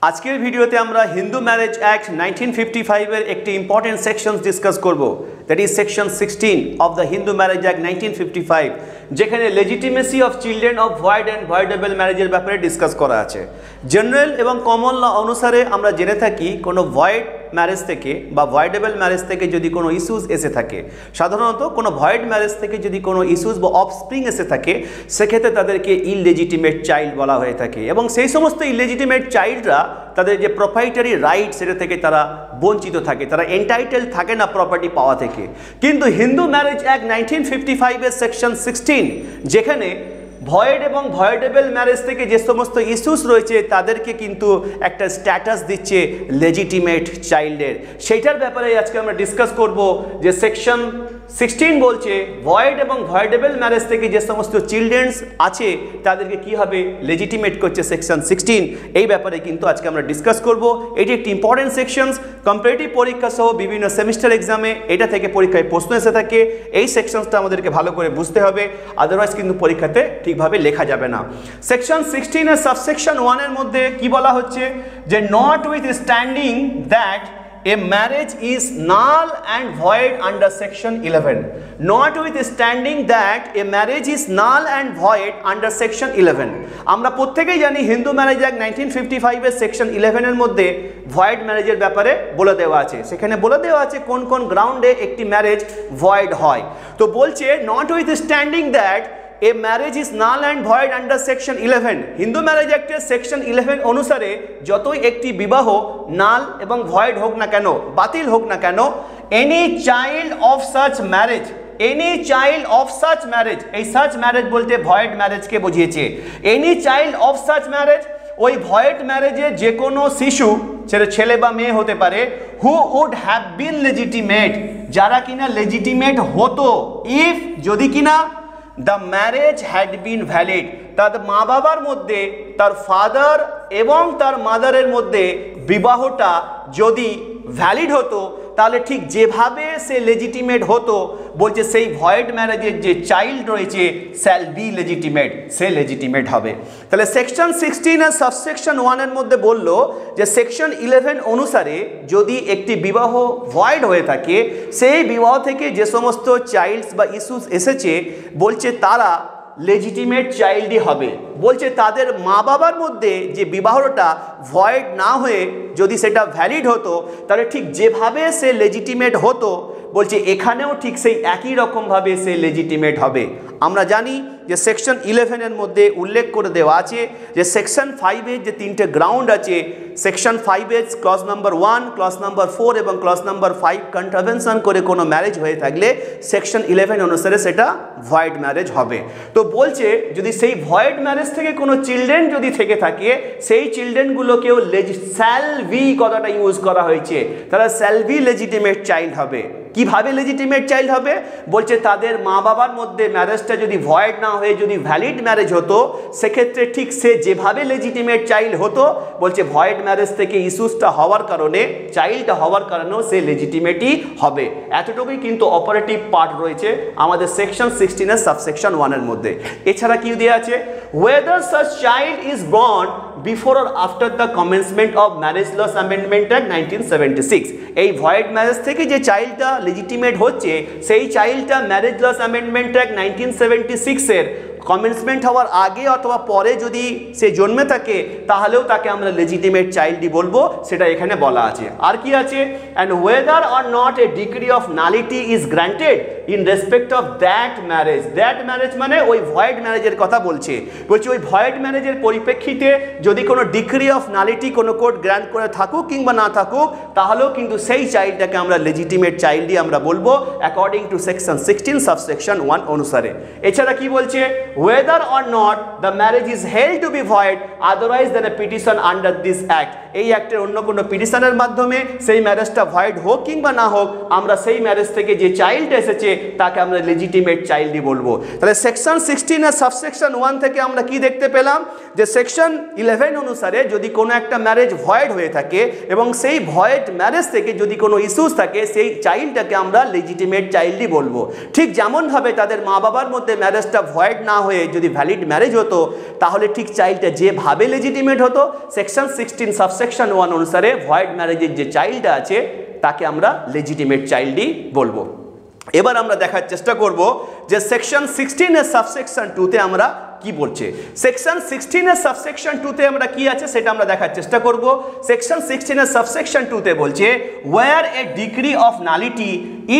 আজকের ভিডিওতে আমরা হিন্দু ম্যারেজ অ্যাক্ট 1955 এর একটি ইম্পর্টেন্ট সেকশন ডিসকাস করব, that is section 16 of the Hindu marriage act 1955, যেখানে legitimacy of children of void and voidable ম্যারেজের ব্যাপারে ডিসকাস করা আছে। জেনারেল এবং কমন ল অনুসারে আমরা জেনে থাকি কোনো ভয়েড ম্যারেজ থেকে বা ভয়েডেবল ম্যারেজ থেকে যদি কোনো ইস্যুস এসে থাকে, সাধারণত কোনো ভয়েড ম্যারেজ থেকে যদি কোনো ইস্যুস বা অফস্প্রিং এসে থাকে, সেক্ষেত্রে তাদেরকে ইললেজিটিমেট চাইল্ড বলা হয়ে থাকে এবং সেই সমস্ত ইললেজিটিমেট চাইল্ডরা তাদের যে প্রপার্টারি রাইট সেটা থেকে তারা বঞ্চিত থাকে, তারা এন্টাইটেল থাকে না প্রপার্টি পাওয়া থেকে। কিন্তু হিন্দু ম্যারেজ অ্যাক্ট 1955 এর সেকশন 16 যেখানে ভয়েড এবং ভয়েডেবল ম্যারেজ থেকে যে সমস্ত ইস্যুস রয়েছে তাদেরকে কিন্তু একটা স্ট্যাটাস দিচ্ছে লেজিটিমেট চাইল্ডের, সেইটার ব্যাপারে আজকে আমরা ডিসকাস করব। যে সেকশন 16 বলছে ভয়েড এবং ভয়েডেবল ম্যারেজ থেকে যে সমস্ত চিলড্রেন্স আছে তাদেরকে কীভাবে লেজিটিমেট করছে সেকশন 16, এই ব্যাপারে কিন্তু আজকে আমরা ডিসকাস করব। এটি একটি ইম্পর্টেন্ট সেকশনস, কম্পারেটিভ পরীক্ষা সহ বিভিন্ন সেমিস্টার এক্সামে এটা থেকে পরীক্ষায় প্রশ্ন এসে থাকে। এই সেকশনসটা আমাদেরকে ভালো করে বুঝতে হবে, আদারওয়াইজ কিন্তু পরীক্ষাতে ঠিকভাবে লেখা যাবে না। সেকশন 16 এর সাবসেকশন 1 এর মধ্যে কি বলা হচ্ছে যে not with standing that a marriage is null and void under section 11. Notwithstanding that a marriage is null and void under section 11. আমরা প্রত্যেকেই জানি হিন্দু ম্যারেজ অ্যাক্ট 1955 এর সেকশন 11 এর মধ্যে ভয়েড ম্যারেজের ব্যাপারে বলে দেওয়া আছে। সেখানে বলে দেওয়া আছে কোন কোন গ্রাউন্ডে একটি ম্যারেজ ভয়েড হয়। তো বলছে notwithstanding that a marriage is null and void under section 11. Hindu marriage অ্যাক্টের সেকশন 11 অনুসারে যতই একটি বিবাহ নাল এবং ভয়েড হোক না কেন, বাতিল হোক না কেন, any child of such marriage, any child of such marriage, এই সাচ ম্যারেজ বলতে ভয়েড ম্যারেজকে বুঝিয়েছে। Any child of such marriage, ওই ভয়েড ম্যারেজে যে কোনো শিশু, সেটা ছেলে বা মেয়ে হতে পারে, who would have been legitimate, যারা কিনা লেজিটিমেট হতো, ইফ যদি কিনা the marriage had been valid, তার মা বাবার মধ্যে, তার ফাদার এবং তার মাদারের মধ্যে বিবাহটা যদি ভ্যালিড হতো, তাহলে ঠিক যেভাবে সে লেজিটিমেট হতো, বলছে সেই ভয়েড ম্যারেজের যে চাইল্ড রয়েছে shall be legitimate, say legitimate হবে। তাহলে সেকশন 16 এর সাবসেকশন 1 এর মধ্যে বলল যে সেকশন 11 অনুসারে যদি একটি বিবাহ ভয়েড হয়ে থাকে, সেই বিবাহ থেকে যে সমস্ত চাইল্ডস বা ইস্যুস এসেছে, বলছে তারা লেজিটিমেট চাইল্ডই হবে। বলছে তাদের মা বাবার মধ্যে যে বিবাহটা ভয়েড না হয়ে যদি সেটা ভ্যালিড হতো, তাহলে ঠিক যেভাবে সে লেজিটিমেট হতো, বলছে এখানেও ঠিক সেই একই রকমভাবে সে লেজিটিমেট হবে। আমরা জানি যে সেকশন 11 এর মধ্যে উল্লেখ করে দেওয়া আছে যে সেকশন 5 এর যে তিনটে গ্রাউন্ড আছে, সেকশন 5 এর ক্লজ নাম্বার 1, ক্লজ নাম্বার 4 এবং ক্লজ নাম্বার 5 কন্ট্রাভেনশন করে কোনো ম্যারেজ হয়ে থাকলে সেকশন 11 অনুসারে সেটা ভয়েড ম্যারেজ হবে। তো বলছে যদি সেই ভয়েড ম্যারেজ থেকে কোনো চিলড্রেন যদি থেকে থাকে, সেই চিলড্রেনগুলোকেও শ্যাল বি কথাটা ইউজ করা হয়েছে, তারা শ্যাল বি লেজিটিমেট চাইল্ড হবে। কিভাবে লেজিটিমেট চাইল্ড হবে? বলছে তাদের মা বাবার মধ্যে ম্যারেজটা যদি ভয়েড না হয়ে যদি ভ্যালিড ম্যারেজ হতো, সেক্ষেত্রে ঠিক সে যেভাবে লেজিটিমেট চাইল্ড হতো, বলছে ভয়েড ম্যারেজ থেকে ইস্যুসটা হওয়ার কারণে, চাইল্ডটা হওয়ার কারণেও সে লেজিটিমেটই হবে। এতটুকুই কিন্তু অপারেটিভ পার্ট রয়েছে আমাদের সেকশন 16 এর সাবসেকশন 1 এর মধ্যে। এছাড়া কি দেওয়া আছে? whether such child is born before or after the commencement of Marriage Laws Amendment Act 1976. এই ভয়েড ম্যারেজ থেকে যে চাইল্ডটা লেজিটিমেট হচ্ছে, সেই চাইল্ডটা ম্যারেজ লস অ্যামেন্ডমেন্ট অ্যাক্ট 1976 এর কমেন্সমেন্ট হওয়ার আগে অথবা পরে যদি সে জন্মে থাকে, তাহলেও তাকে আমরা লেজিটিমেট চাইল্ডই বলবো, সেটা এখানে বলা আছে। আর কি আছে? And weather or not a degree of nullity is granted in respect of that marriage, that marriage মানে ওই ভয়েড ম্যারেজের কথা বলছে। বলছে ওই ভয়েড ম্যারেজের পরিপ্রেক্ষিতে যদি কোনো ডিগ্রি অফ নালিটি কোনো কোর্ট গ্র্যান্ট করে থাকুক কিংবা না থাকুক, তাহলেও কিন্তু সেই চাইল্ডটাকে আমরা লেজিটিমেট চাইল্ডই আমরা বলবো অ্যাকর্ডিং টু সেকশন 16 সাবসেকশন 1 অনুসারে। এছাড়া কি বলছে? whether or not the marriage is held to be void otherwise than a petition under this act, এই অ্যাক্টের অন্য কোনো পিটিশনের মাধ্যমে সেই ম্যারেজটা ভয়েড হোক কিংবা না হোক, আমরা সেই ম্যারেজ থেকে যে চাইল্ড এসেছে তাকে আমরা লেজিটিমেট চাইল্ডই বলবো। তাহলে সেকশন 16 এর সাবসেকশন 1 থেকে আমরা কি দেখতে পেলাম? যে সেকশন 11 অনুসারে যদি কোনো একটা ম্যারেজ ভয়েড হয়ে থাকে এবং সেই ভয়েড ম্যারেজ থেকে যদি কোনো ইস্যুস থাকে, সেই চাইল্ডটাকে আমরা লেজিটিমেট চাইল্ডই বলবো। ঠিক যেমনভাবে তাদের মা বাবার মধ্যে ম্যারেজটা ভয়েড না হয়ে যদি ভ্যালিড ম্যারেজ হতো তাহলে ঠিক চাইল্ডটা যেভাবে লেজিটিমেট হতো সেকশন 16 সাবসেকশন 1 অনুসারে ভয়েড ম্যারেজের যে চাইল্ডটা আছে তাকে আমরা লেজিটিমেট চাইল্ডই বলবো। এবার আমরা দেখার চেষ্টা করব যে সেকশন 16 এর সাবসেকশন 2 তে আমরা কি বলছে। সেকশন 16 এর সাবসেকশন 2 তে আমরা কি আছে সেটা আমরা দেখার চেষ্টা করব। সেকশন 16 এর সাবসেকশন 2 তে বলছে where a decree of nullity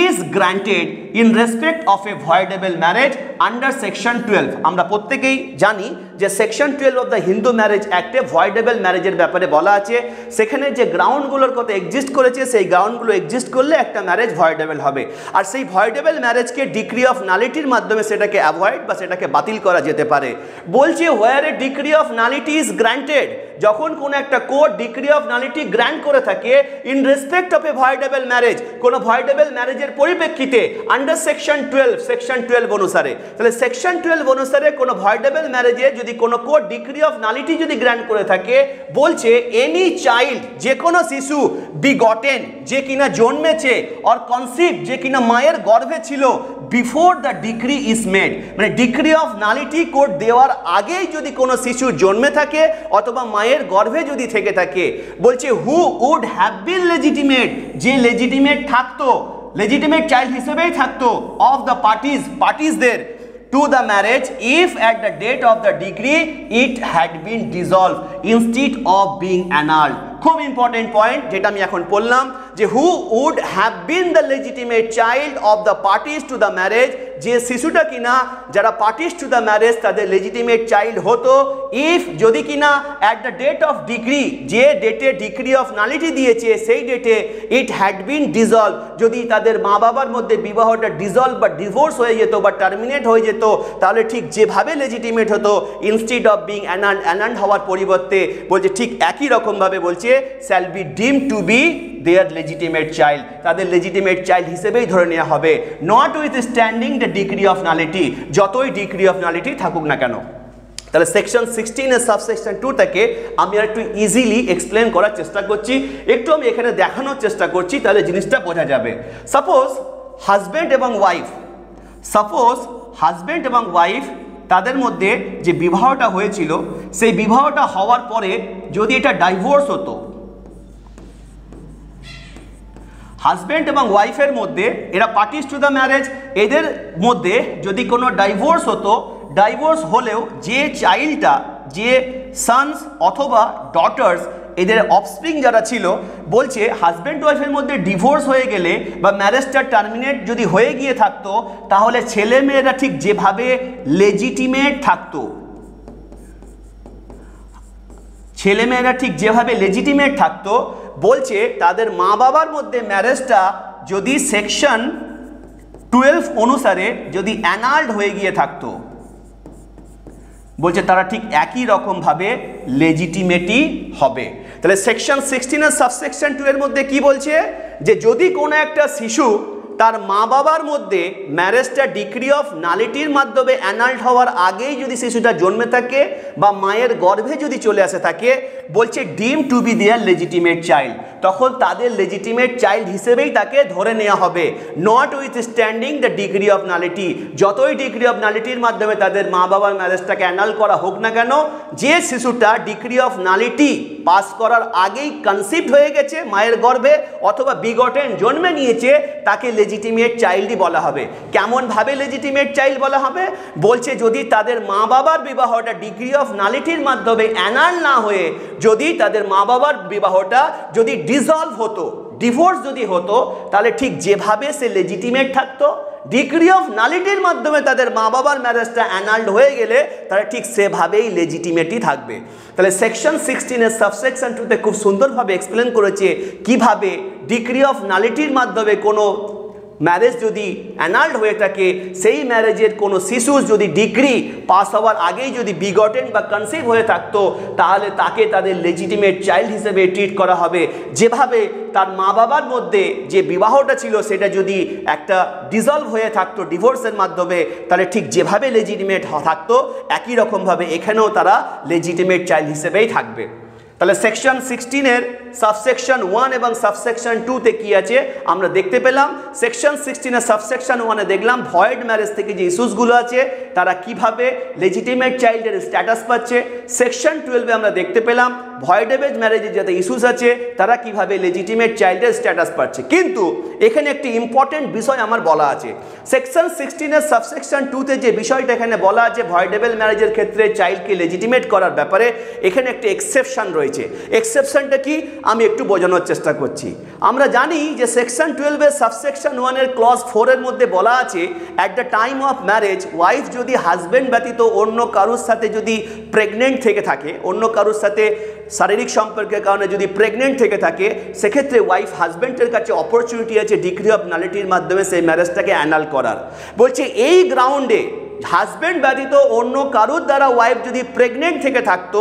is granted in respect of a voidable marriage under section 12। আমরা প্রত্যেকেই জানি যে section 12 of the Hindu marriage অ্যাক্টে ভয়েডেবল ম্যারেজের ব্যাপারে বলা আছে, সেখানে যে গ্রাউন্ডগুলোর কথা এক্সিস্ট করেছে সেই গ্রাউন্ডগুলো এক্সিস্ট করলে একটা ম্যারেজ ভয়েডেবল হবে, আর সেই ভয়েডেবল ম্যারেজকে ডিক্রি অফ নালিটির মাধ্যমে সেটাকে অ্যাভয়েড বা সেটাকে বাতিল করা যেতে পারে। বলছে where a decree of nullity is granted, যখন কোন একটা court decree of nullity grant করে থাকে in respect of a voidable marriage, কোন ভয়েডেবল ম্যারেজের পরিপ্রেক্ষিতে আন্ডার সেকশন 12 সেকশন 12 অনুসারে, তাহলে সেকশন 12 অনুসারে কোন ভয়েডেবল ম্যারেজে যদি কোন কোর্ট ডিক্রি অফ নালিটি যদি গ্র্যান্ট করে থাকে, বলছে এনি চাইল্ড যে কোনো শিশু বিগটেন যে কিনা জন্মেছে অর কনসিভ যে কিনা মায়ের গর্ভে ছিল before the decree is made, মানে ডিক্রি অফ নালিটি কোর্ট দেওয়ার আগেই যদি কোনো শিশু জন্মে থাকে অথবা মায়ের গর্ভে যদি থেকে থাকে, বলছে who would have been legitimate, যে লেজিটিমেট থাকতো লেজিটিমেট চাইল্ড হিসেবেই থাকতো অফ দ্য পার্টিসদের to the marriage if at the date of the decree it had been dissolved instead of being annulled। খুব ইম্পর্টেন্ট পয়েন্ট যেটা আমি এখন বললাম যে who would have been the legitimate child of the parties to the marriage, যে শিশুটা কিনা যারা পার্টিস টু দ্য ম্যারেজ তাদের লেজিটিমেট চাইল্ড হতো ইফ যদি কিনা at the date of decree, যে ডেটে ডিক্রি অফ নালিটি দিয়েছে সেই ডেটে ইট হ্যাড বিন ডিজলভ, যদি তাদের মা বাবার মধ্যে বিবাহটা ডিজলভ বা ডিভোর্স হয়ে যেত বা টার্মিনেট হয়ে যেত, তাহলে ঠিক যেভাবে লেজিটিমেট হতো ইনস্টিড অফ বিং অ্যানাল্ড হওয়ার পরিবর্তে বলছে ঠিক একই রকমভাবে বলছে shall be deemed to be their legitimate child, তাদের লেজিটিমেট চাইল্ড হিসেবেই ধরে নেওয়া হবে, notwithstanding the decree of nullity, যতই ডিগ্রি অফ নালিটি থাকুক না কেন। তাহলে সেকশন 16 এর সাবসেকশন 2 থেকে আমি আর একটু ইজিলি এক্সপ্লেন করার চেষ্টা করছি, একটু আমি এখানে দেখানোর চেষ্টা করছি তাহলে জিনিসটা বোঝা যাবে। সাপোজ হাজব্যান্ড এবং ওয়াইফ তাদের মধ্যে যে বিবাহটা হয়েছিল সেই বিবাহটা হওয়ার পরে যদি এটা ডাইভোর্স হতো, হাজব্যান্ড এবং ওয়াইফের মধ্যে এরা পার্টিস টু দ্য ম্যারেজ, এদের মধ্যে যদি কোনো ডাইভোর্স হতো, ডাইভোর্স হলেও যে চাইল্ডটা যে সন্স অথবা ডটার্স এদের অফস্প্রিং যারা ছিল, বলছে হাজব্যান্ড ওয়াইফের মধ্যে ডিভোর্স হয়ে গেলে বা ম্যারেজটা টার্মিনেট যদি হয়ে গিয়ে থাকতো তাহলে ছেলেমেয়েরা ঠিক যেভাবে লেজিটিমেট থাকতো, বলছে তাদের মা বাবার মধ্যে ম্যারেজটা যদি সেকশন 12 অনুসারে যদি অ্যানাল্ড হয়ে গিয়ে থাকতো, বলছে তারা ঠিক একই রকম ভাবে লেজিটিমেটই হবে। তাহলে সেকশন 16 এর সাবসেকশন 2 এর মধ্যে কি বলছে যে যদি কোনো একটা শিশু তার মা বাবার মধ্যে ম্যারেজটা ডিক্রি অফ নালিটির মাধ্যমে অ্যানাল্ড হওয়ার আগেই যদি শিশুটা জন্মে থাকে বা মায়ের গর্ভে যদি চলে আসে থাকে, বলছে deemed to be their legitimate child, তখন তাদের লেজিটিমেট চাইল্ড হিসেবেই তাকে ধরে নেওয়া হবে, notwithstanding the decree of nullity, যতই ডিগ্রি অফ নালিটির মাধ্যমে তাদের মা বাবার ম্যারেজটাকে অ্যানাল করা হোক না কেন, যে শিশুটা ডিগ্রি অফ নালিটি পাস করার আগেই কনসিভড হয়ে গেছে মায়ের গর্ভে অথবা বিগটেন জন্মে নিয়েছে তাকে লেজিটিমেট চাইল্ডই বলা হবে। কেমন ভাবে লেজিটিমেট চাইল্ড বলা হবে, বলছে যদি তাদের মা বাবার বিবাহটা ডিগ্রি অফ নালিটির মাধ্যমে অ্যানাল না হয়ে যদি তাদের মা বাবার বিবাহটা যদি ডিসলভ হতো, ডিভোর্স যদি হতো, তাহলে ঠিক যেভাবে সে লেজিটিমেট থাকতো, ডিগ্রি অফ নালিটির মাধ্যমে তাদের মা বাবার ম্যারেজটা অ্যানাল্ড হয়ে গেলে তারা ঠিক সেভাবেই লেজিটিমেটই থাকবে। তাহলে সেকশন 16 এর সাবসেকশন 2 তে খুব সুন্দরভাবে এক্সপ্লেন করেছে কিভাবে ডিগ্রি অফ নালিটির মাধ্যমে কোনো ম্যারেজ যদি অ্যানাল্ড হয়ে থাকে, সেই ম্যারেজের কোনো শিশু যদি ডিগ্রি পাস হওয়ার আগেই যদি বিগটেন বা কনসিভ হয়ে থাকতো তাহলে তাকে তাদের লেজিটিমেট চাইল্ড হিসেবে ট্রিট করা হবে। যেভাবে তার মা বাবার মধ্যে যে বিবাহটা ছিল সেটা যদি একটা ডিসলভ হয়ে থাকতো ডিভোর্সের মাধ্যমে, তাহলে ঠিক যেভাবে লেজিটিমেট থাকতো একই রকমভাবে এখানেও তারা লেজিটিমেট চাইল্ড হিসেবেই থাকবে। তাহলে সেকশন 16 এর সাবসেকশন 1 এবং সাবসেকশন 2 তে কি আছে আমরা দেখতে পেলাম। সেকশন 16 এর সাবসেকশন 1 এ দেখলাম ভয়েড ম্যারেজ থেকে যে ইস্যুসগুলো আছে তারা কিভাবে লেজিটিমেট চাইল্ডের স্ট্যাটাস পাচ্ছে। সেকশন 12 এ আমরা দেখতে পেলাম ভয়েডেবল ম্যারেজের যাতে ইস্যুস আছে তারা কিভাবে লেজিটিমেট চাইল্ডের স্ট্যাটাস পাচ্ছে। কিন্তু এখানে একটি ইম্পর্টেন্ট বিষয় আমার বলা আছে, সেকশন 16 এর সাবসেকশন 2 তে যে বিষয়টা এখানে বলা আছে ভয়েডেবল ম্যারেজের ক্ষেত্রে চাইল্ডকে লেজিটিমেট করার ব্যাপারে, এখানে একটি এক্সেপশন রয়েছে। এক্সেপশনটা কি আমি একটু বোঝানোর চেষ্টা করছি। আমরা জানি যে সেকশন 12 এর সাবসেকশন 1 এর ক্লজ 4 এর মধ্যে বলা আছে at the time of marriage wife যদি হাজব্যান্ড ব্যতীত অন্য কারোর সাথে যদি প্রেগনেন্ট থেকে থাকে, অন্য কারোর সাথে শারীরিক সম্পর্কের কারণে যদি প্রেগনেন্ট থেকে থাকে, সেক্ষেত্রে ওয়াইফ হাজব্যান্ডের কাছে অপরচুনিটি আছে ডিগ্রি অফ নালিটির মাধ্যমে সেই ম্যারেজটাকে অ্যানাল করার। বলছে এই গ্রাউন্ডে হাজব্যান্ড ব্যতীত অন্য কারোর দ্বারা ওয়াইফ যদি প্রেগনেন্ট থেকে থাকতো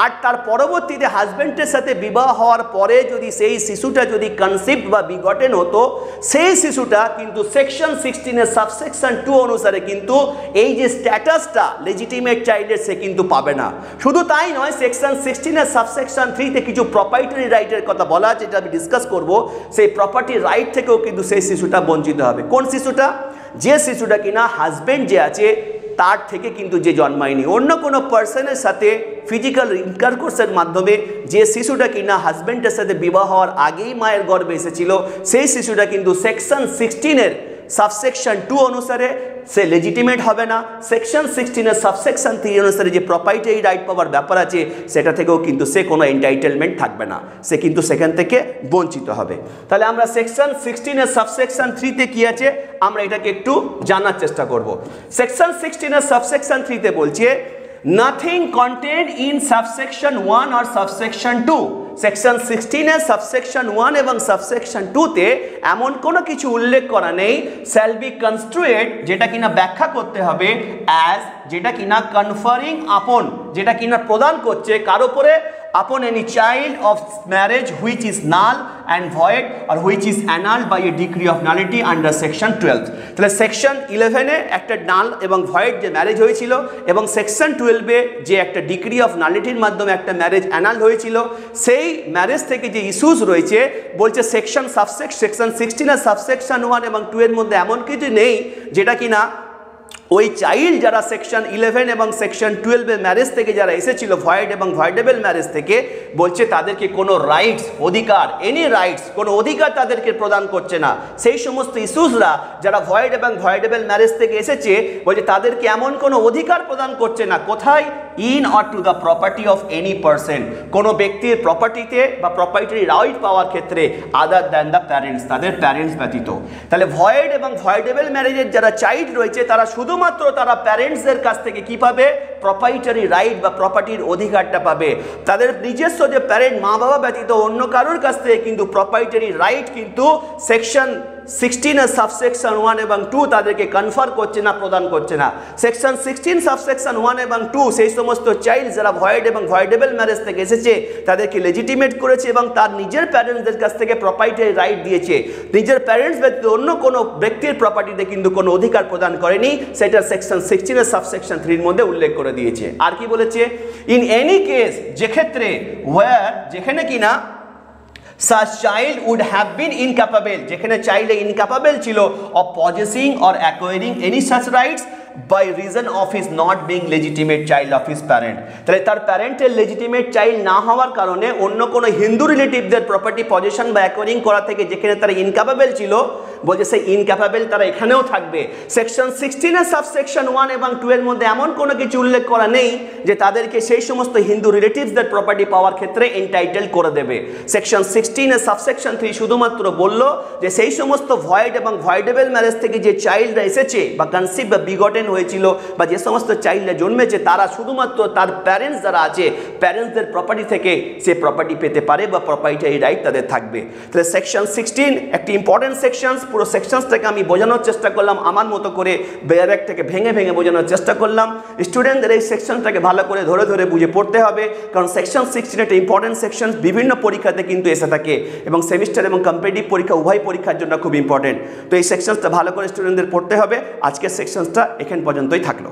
আর তার পরবর্তীতে হাজব্যান্ডের সাথে বিবাহ হওয়ার পরে যদি সেই শিশুটা যদি কনসিভড বা বিগটেন হতো, সেই শিশুটা কিন্তু সেকশন 16 এর সাবসেকশন 2 অনুসারে কিন্তু এই যে স্ট্যাটাসটা লেজিটিমেট চাইল্ডের সে কিন্তু পাবে না। শুধু তাই নয়, সেকশন 16 এর সাবসেকশন 3 তে কিছু প্রপার্টি রাইটের কথা বলা আছে, যেটা আমি ডিসকাস করব। সেই প্রপার্টি রাইট থেকেও কিন্তু সেই শিশুটা বঞ্চিত হবে। কোন শিশুটা? যে শিশুটা কিনা হাজব্যান্ড যে আছে তার থেকে কিন্তু যে জন্মায়নি, অন্য কোনো পার্সনের সাথে ফিজিক্যাল ইন্টারকোর্সের মাধ্যমে যে শিশুটা কিনা হাজব্যান্ডের সাথে বিবাহ হওয়ার আগেই মায়ের গর্ভে এসেছিল, সেই শিশুটা কিন্তু সেকশন 16 এর সাবসেকশন 2 অনুসারে সে লেজিটিমেট হবে না। সেকশন 16 এর সাবসেকশন 3 অনুসারে যে প্রপার্টি রাইট পাওয়ার ব্যাপার আছে সেটা থেকেও কিন্তু সে কোনো এন্টাইটেলমেন্ট থাকবে না, সে কিন্তু সেখান থেকে বঞ্চিত হবে। তাহলে আমরা সেকশন 16 এর সাবসেকশন 3 তে কি আছে আমরা এটাকে একটু জানার চেষ্টা করব। সেকশন 16 এর সাবসেকশন 3 তে বলছে nothing contained in subsection 1 or subsection 2। Section 16 এর সাবসেকশন 1 এবং সাবসেকশন 2 তে এমন কোনো কিছু উল্লেখ করা নেই shall be construed, যেটা কিনা ব্যাখ্যা করতে হবে as, যেটা কিনা conferring upon, যেটা কিনা প্রদান করছে কার উপরে? upon any child of marriage which is null and void or which is annulled by a decree of nullity under section 12। তাহলে সেকশন 11 এ একটা নাল এবং ভয়েড যে ম্যারেজ হয়েছিল এবং সেকশন 12 এ যে একটা ডিগ্রি অফ নালিটির মাধ্যমে একটা ম্যারেজ অ্যানাল হয়েছিল, সেই ম্যারেজ থেকে যে ইস্যুস রয়েছে বলছে সেকশন 16 এর সাবসেকশন 1 এবং 2 এর মধ্যে এমন কিছু নেই যেটা কিনা ওই চাইল্ড যারা সেকশন 11 এবং সেকশন 12 এর ম্যারেজ থেকে যারা এসেছিল ভয়েড এবং ভয়েডেবল ম্যারেজ থেকে, বলছে তাদেরকে কোনো রাইটস, অধিকার, এনি রাইটস, কোনো অধিকার তাদেরকে প্রদান করছে না। সেই সমস্ত ইস্যুসরা যারা ভয়েড এবং ভয়েডেবল ম্যারেজ থেকে এসেছে বলছে তাদেরকে এমন কোনো অধিকার প্রদান করছে না। কোথায়? In or to the property of any person, কোনো ব্যক্তির প্রপার্টিতে বা প্রপার্টির রাইট পাওয়ার ক্ষেত্রে আদার দ্যান দ্য প্যারেন্টস, তাদের প্যারেন্টস ব্যতীত। তাহলে ভয়েড এবং ভয়েডেবল ম্যারেজের যারা চাইল্ড রয়েছে তারা শুধুমাত্র তারা প্যারেন্টসদের কাছ থেকে কি পাবে? প্রপার্টিটারি রাইট বা প্রপার্টির অধিকারটা পাবে। তাদের নিজস্ব যে প্যারেন্ট, মা বাবা ব্যতীত অন্য কারোর কাছ থেকে কিন্তু প্রপার্টিটারি রাইট কিন্তু সেকশন 16 এর সাবসেকশন 1 এবং 2 তাদেরকে কনফার করছে না, প্রদান করছে না। সেকশন 16 সাবসেকশন 1 এবং 2 সেই সমস্ত চাইল্ড যারা ভয়েড এবং ভয়েডেবল ম্যারেজ থেকে এসেছে তাদেরকে লেজিটিমেট করেছে এবং তার নিজের প্যারেন্টসদের কাছ থেকে প্রপার্টির রাইট দিয়েছে। নিজের প্যারেন্টস ব্যতীত অন্য কোনো ব্যক্তির প্রপার্টিতে কিন্তু কোনো অধিকার প্রদান করেনি, সেটা সেকশন 16 এর সাবসেকশন 3 এর মধ্যে উল্লেখ করে দিয়েছে। আর কি বলেছে? ইন এনি কেস, যে ক্ষেত্রে ওয়্যার, যেখানে কিনা such child would have been incapable, যেখানে চাইল্ড ইনক্যাপাবল ছিল of possessing or acquiring any such rights by reason of his not being legitimate child of his parent। তাহলে তার প্যারেন্টের লেজিটিমেট চাইল্ড না হওয়ার কারণে অন্য কোনো হিন্দু রিলেটিভদের প্রপার্টি পজেশন বা অ্যাকোয়ারিং করা থেকে যেখানে তারা ইনক্যাপাবল ছিল, বলছে সেই ইনক্যাপাবল তারা এখানেও থাকবে। সেকশন 16 এর সাবসেকশন 1 এবং 2 এর মধ্যে এমন কোনো কিছু উল্লেখ করা নেই যে তাদেরকে সেই সমস্ত হিন্দু রিলেটিভসদের প্রপার্টি পাওয়ার ক্ষেত্রে এন্টাইটেল করে দেবে। সেকশন 16 এর সাবসেকশন 3 শুধুমাত্র বলল যে সেই সমস্ত ভয়েড এবং ভয়েডেবল ম্যারেজ থেকে যে চাইল্ডরা এসেছে বা কনসিভ বা বিগটেন হয়েছিল বা যে সমস্ত চাইল্ডরা জন্মেছে তারা শুধুমাত্র তার প্যারেন্টস যারা আছে প্যারেন্টসদের প্রপার্টি থেকে সে প্রপার্টি পেতে পারে বা প্রপার্টির রাইট তাদের থাকবে। তাহলে সেকশন 16 একটি ইম্পর্টেন্ট সেকশন। পুরো সেকশনসটাকে আমি বোঝানোর চেষ্টা করলাম আমার মতো করে, ব্যারেকটাকে ভেঙে ভেঙে বোঝানোর চেষ্টা করলাম। স্টুডেন্টদের এই সেকশনটাকে ভালো করে ধরে ধরে বুঝে পড়তে হবে, কারণ সেকশন 16 একটা ইম্পর্টেন্ট সেকশন, বিভিন্ন পরীক্ষাতে কিন্তু এসে থাকে এবং সেমিস্টার এবং কম্পিটিটিভ পরীক্ষা উভয় পরীক্ষার জন্য খুব ইম্পর্টেন্ট। তো এই সেকশনসটা ভালো করে স্টুডেন্টদের পড়তে হবে। আজকের সেকশনসটা এখান পর্যন্তই থাকলো।